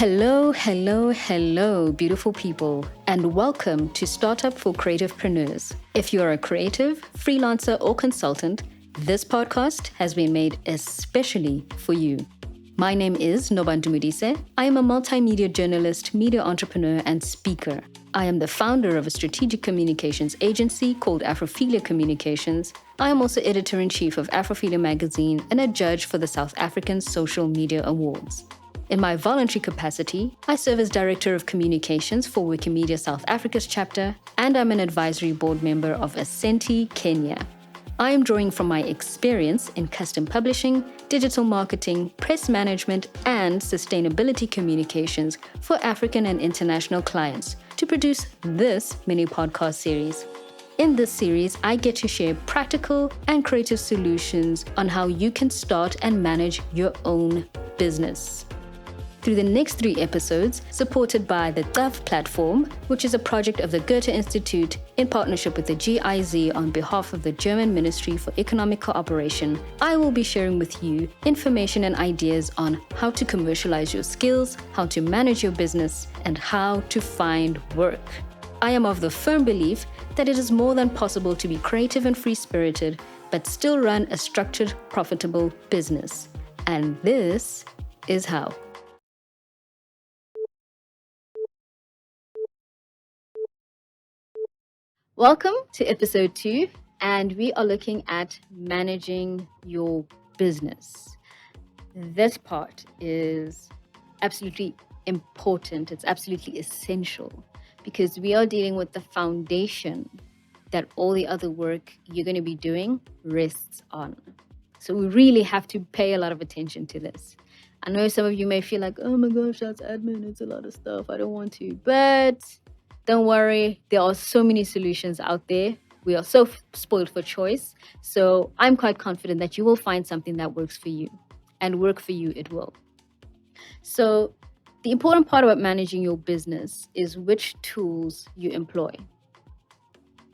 Hello, hello, hello, beautiful people, and welcome to Startup for Creativepreneurs. If you're a creative, freelancer, or consultant, this podcast has been made especially for you. My name is Nobantu Modise. I am a multimedia journalist, media entrepreneur, and speaker. I am the founder of a strategic communications agency called Afrophilia Communications. I am also editor-in-chief of Afrophilia magazine and a judge for the South African Social Media Awards. In my voluntary capacity, I serve as Director of Communications for Wikimedia South Africa's chapter, and I'm an advisory board member of Ascenti Kenya. I am drawing from my experience in custom publishing, digital marketing, press management, and sustainability communications for African and international clients to produce this mini podcast series. In this series, I get to share practical and creative solutions on how you can start and manage your own business. Through the next 3 episodes, supported by the Cav Platform, which is a project of the Goethe Institute in partnership with the GIZ on behalf of the German Ministry for Economic Cooperation, I will be sharing with you information and ideas on how to commercialize your skills, how to manage your business, and how to find work. I am of the firm belief that it is more than possible to be creative and free-spirited, but still run a structured, profitable business. And this is how. Welcome to episode 2, and we are looking at managing your business. This part is absolutely important. It's absolutely essential because we are dealing with the foundation that all the other work you're going to be doing rests on. So we really have to pay a lot of attention to this. I know some of you may feel like, oh my gosh, that's admin. It's a lot of stuff. I don't want to, but don't worry, there are so many solutions out there. We are so spoiled for choice. So I'm quite confident that you will find something that works for you, and work for you it will. So the important part about managing your business is which tools you employ.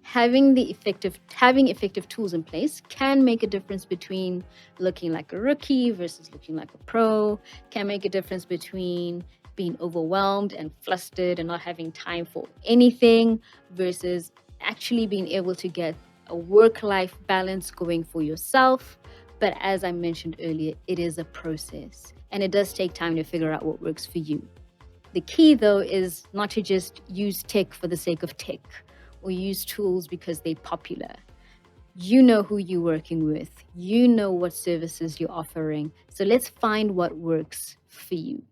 Having effective tools in place can make a difference between looking like a rookie versus looking like a pro, can make a difference between being overwhelmed and flustered and not having time for anything versus actually being able to get a work-life balance going for yourself. But as I mentioned earlier, it is a process and it does take time to figure out what works for you. The key though is not to just use tech for the sake of tech or use tools because they're popular. You know who you're working with. You know what services you're offering. So let's find what works for you.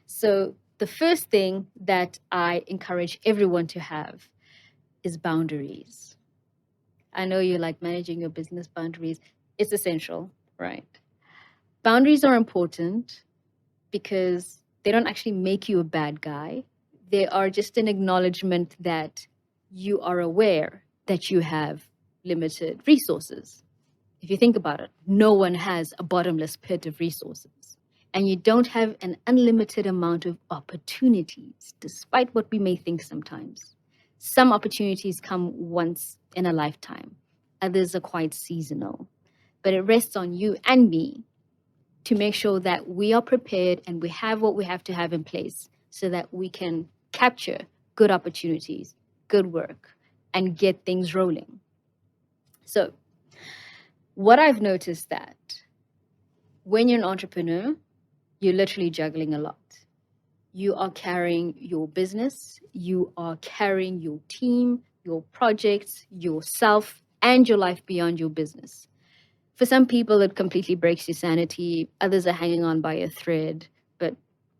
So the first thing that I encourage everyone to have is boundaries. I know you like managing your business boundaries. It's essential, right? Boundaries are important because they don't actually make you a bad guy. They are just an acknowledgement that you are aware that you have limited resources. If you think about it, no one has a bottomless pit of resources. And you don't have an unlimited amount of opportunities, despite what we may think sometimes. Some opportunities come once in a lifetime. Others are quite seasonal. But it rests on you and me to make sure that we are prepared and we have what we have to have in place so that we can capture good opportunities, good work, and get things rolling. So what I've noticed that when you're an entrepreneur, you're literally juggling a lot. You are carrying your business, you are carrying your team, your projects, yourself, and your life beyond your business. For some people, it completely breaks your sanity. Others are hanging on by a thread. But,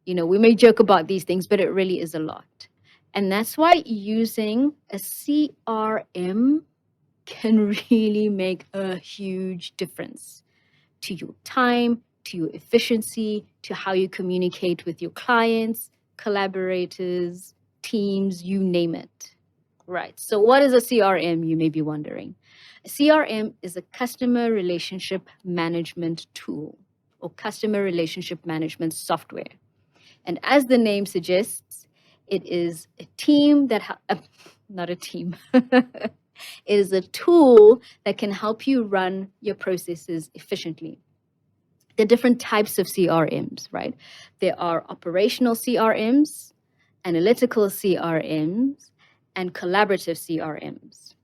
we may joke about these things, but it really is a lot. And that's why using a CRM can really make a huge difference to your time, to your efficiency, to how you communicate with your clients, collaborators, teams, you name it. Right. So what is a CRM, you may be wondering? A CRM is a customer relationship management tool or customer relationship management software. And as the name suggests, it is a team that, not a team. It is a tool that can help you run your processes efficiently. There are different types of CRMs, right? There are operational CRMs, analytical CRMs, and collaborative CRMs.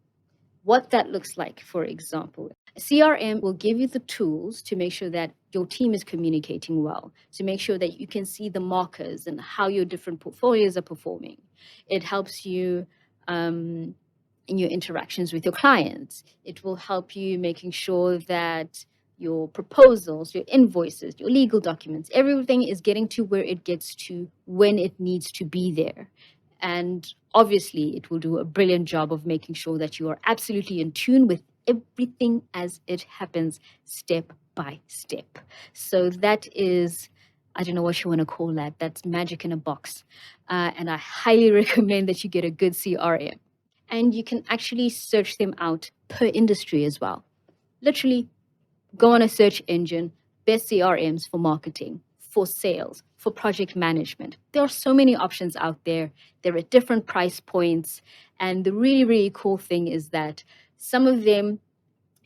What that looks like, for example, a CRM will give you the tools to make sure that your team is communicating well, to make sure that you can see the markers and how your different portfolios are performing. It helps you in your interactions with your clients. It will help you making sure that your proposals, your invoices, your legal documents, everything is getting to where it gets to when it needs to be there. And obviously, it will do a brilliant job of making sure that you are absolutely in tune with everything as it happens, step by step. So that is, I don't know what you want to call that. That's magic in a box. And I highly recommend that you get a good CRM. And you can actually search them out per industry as well. Literally, go on a search engine, best CRMs for marketing, for sales, for project management. There are so many options out there. They're at different price points. And the really, really cool thing is that some of them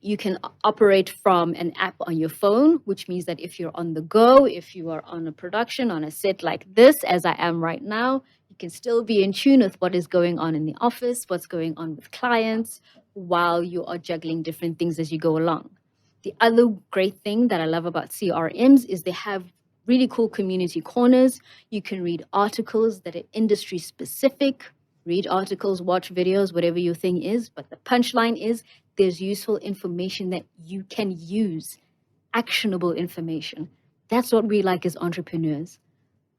you can operate from an app on your phone, which means that if you're on the go, if you are on a production, on a set like this, as I am right now, you can still be in tune with what is going on in the office, what's going on with clients, while you are juggling different things as you go along. The other great thing that I love about CRMs is they have really cool community corners. You can read articles that are industry specific, read articles, watch videos, whatever your thing is. But the punchline is there's useful information that you can use, actionable information. That's what we like as entrepreneurs.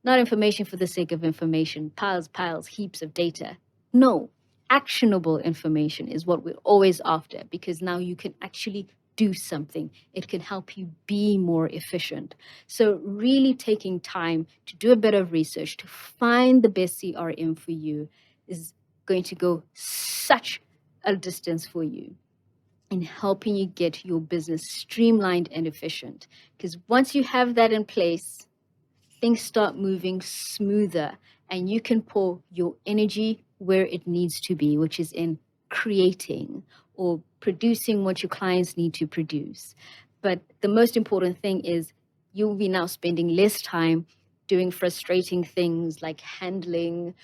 Not information for the sake of information, piles, heaps of data. No, actionable information is what we're always after, because now you can actually do something. It can help you be more efficient. So really taking time to do a bit of research to find the best CRM for you is going to go such a distance for you in helping you get your business streamlined and efficient. Because once you have that in place, things start moving smoother and you can pour your energy where it needs to be, which is in creating or producing what your clients need to produce. But the most important thing is you'll be now spending less time doing frustrating things like handling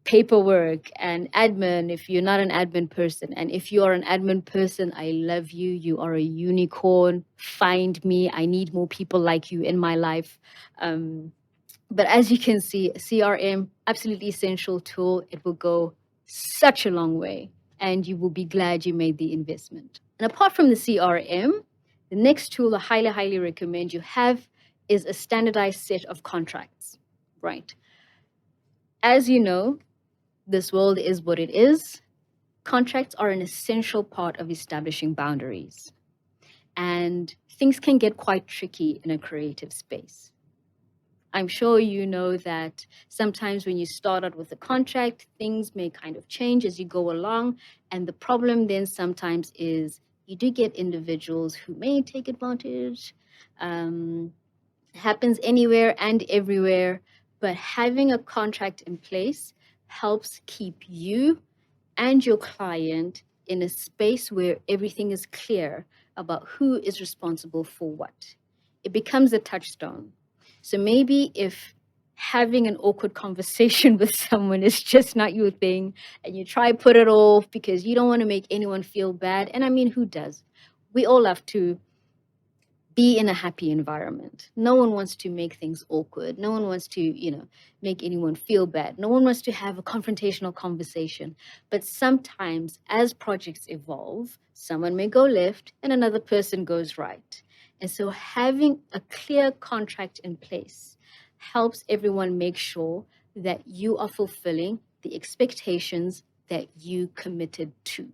paperwork and admin if you're not an admin person. And if you are an admin person, I love you. You are a unicorn. Find me. I need more people like you in my life. But as you can see, CRM, absolutely essential tool. It will go such a long way and you will be glad you made the investment. And apart from the CRM, the next tool I highly, highly recommend you have is a standardized set of contracts, right? As you know, this world is what it is. Contracts are an essential part of establishing boundaries. And things can get quite tricky in a creative space. I'm sure you know that sometimes when you start out with a contract, things may kind of change as you go along. And the problem then sometimes is you do get individuals who may take advantage. It happens anywhere and everywhere. But having a contract in place helps keep you and your client in a space where everything is clear about who is responsible for what. It becomes a touchstone. So maybe if having an awkward conversation with someone is just not your thing and you try put it off because you don't want to make anyone feel bad, and I mean, who does? We all have to be in a happy environment. No one wants to make things awkward. No one wants to, make anyone feel bad. No one wants to have a confrontational conversation. But sometimes as projects evolve, someone may go left and another person goes right. And so having a clear contract in place helps everyone make sure that you are fulfilling the expectations that you committed to.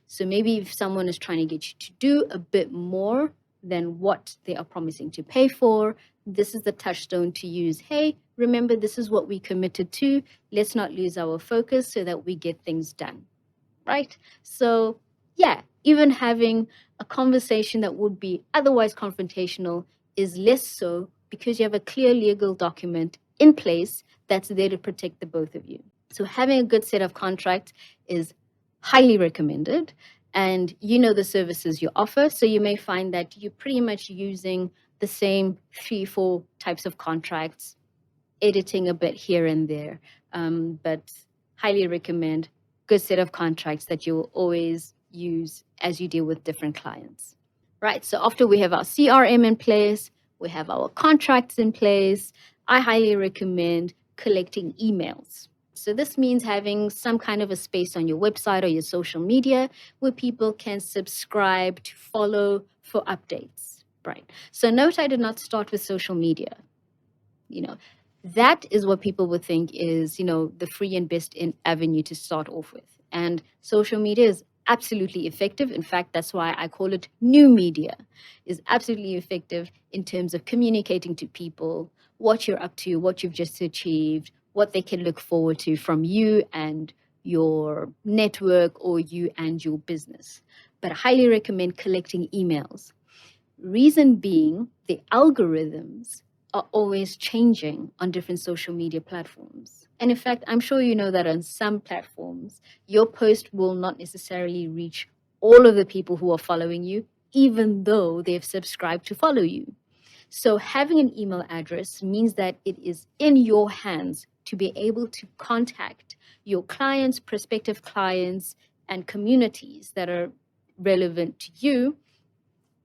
So maybe if someone is trying to get you to do a bit more than what they are promising to pay for, this is the touchstone to use. Hey, remember, this is what we committed to. Let's not lose our focus so that we get things done, right? So yeah, even having a conversation that would be otherwise confrontational is less so because you have a clear legal document in place that's there to protect the both of you. So having a good set of contracts is highly recommended. And you know the services you offer, so you may find that you're pretty much using the the same 3-4 types of contracts, editing a bit here and there, but highly recommend good set of contracts that you will always use as you deal with different clients. Right, so after we have our CRM in place, we have our contracts in place, I highly recommend collecting emails. So this means having some kind of a space on your website or your social media where people can subscribe to follow for updates, right? So note I did not start with social media. That is what people would think is, the free and best in avenue to start off with. And social media is absolutely effective. In fact, that's why I call it new media, is absolutely effective in terms of communicating to people what you're up to, what you've just achieved, what they can look forward to from you and your network or you and your business. But I highly recommend collecting emails. Reason being, the algorithms are always changing on different social media platforms. And in fact, I'm sure you know that on some platforms, your post will not necessarily reach all of the people who are following you, even though they've subscribed to follow you. So having an email address means that it is in your hands to be able to contact your clients, prospective clients, and communities that are relevant to you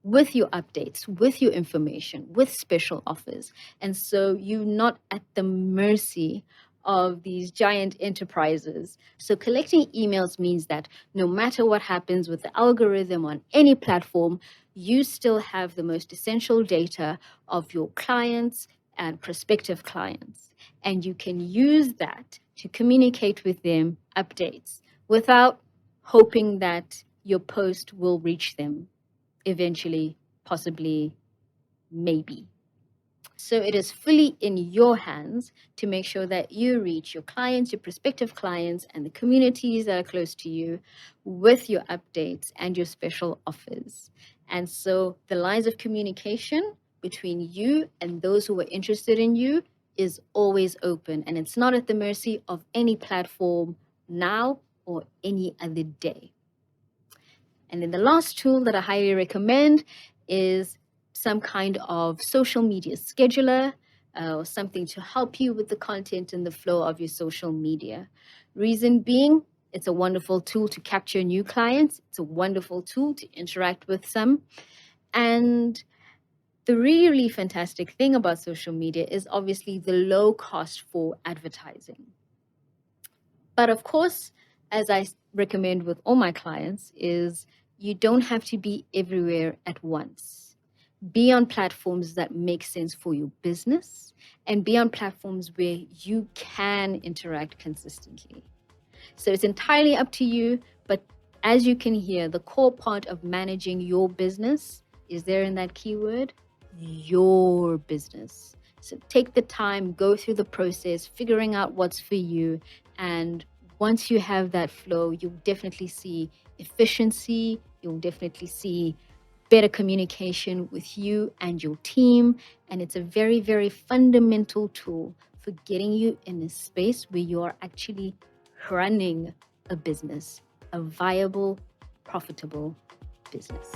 with your updates, with your information, with special offers. And so you're not at the mercy of these giant enterprises. So collecting emails means that no matter what happens with the algorithm on any platform, you still have the most essential data of your clients and prospective clients. And you can use that to communicate with them updates without hoping that your post will reach them eventually, possibly, maybe. So it is fully in your hands to make sure that you reach your clients, your prospective clients, and the communities that are close to you with your updates and your special offers. And so the lines of communication between you and those who are interested in you is always open, and it's not at the mercy of any platform now or any other day. And then the last tool that I highly recommend is some kind of social media scheduler or something to help you with the content and the flow of your social media. Reason being, it's a wonderful tool to capture new clients. It's a wonderful tool to interact with some. And the really fantastic thing about social media is obviously the low cost for advertising. But of course, as I recommend with all my clients, is you don't have to be everywhere at once. Be on platforms that make sense for your business and be on platforms where you can interact consistently. So it's entirely up to you, but as you can hear, the core part of managing your business is there in that keyword, your business. So take the time, go through the process, figuring out what's for you, and once you have that flow, you'll definitely see efficiency, you'll definitely see better communication with you and your team. And it's a very, very fundamental tool for getting you in a space where you are actually running a business, a viable, profitable business.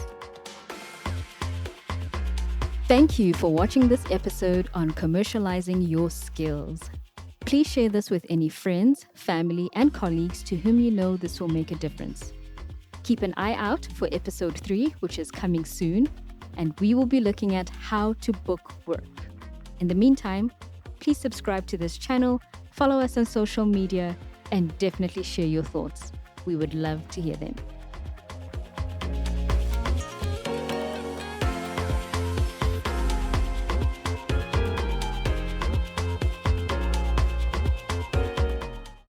Thank you for watching this episode on commercializing your skills. Please share this with any friends, family, and colleagues to whom you know this will make a difference. Keep an eye out for episode 3, which is coming soon, and we will be looking at how to book work. In the meantime, please subscribe to this channel, follow us on social media, and definitely share your thoughts. We would love to hear them.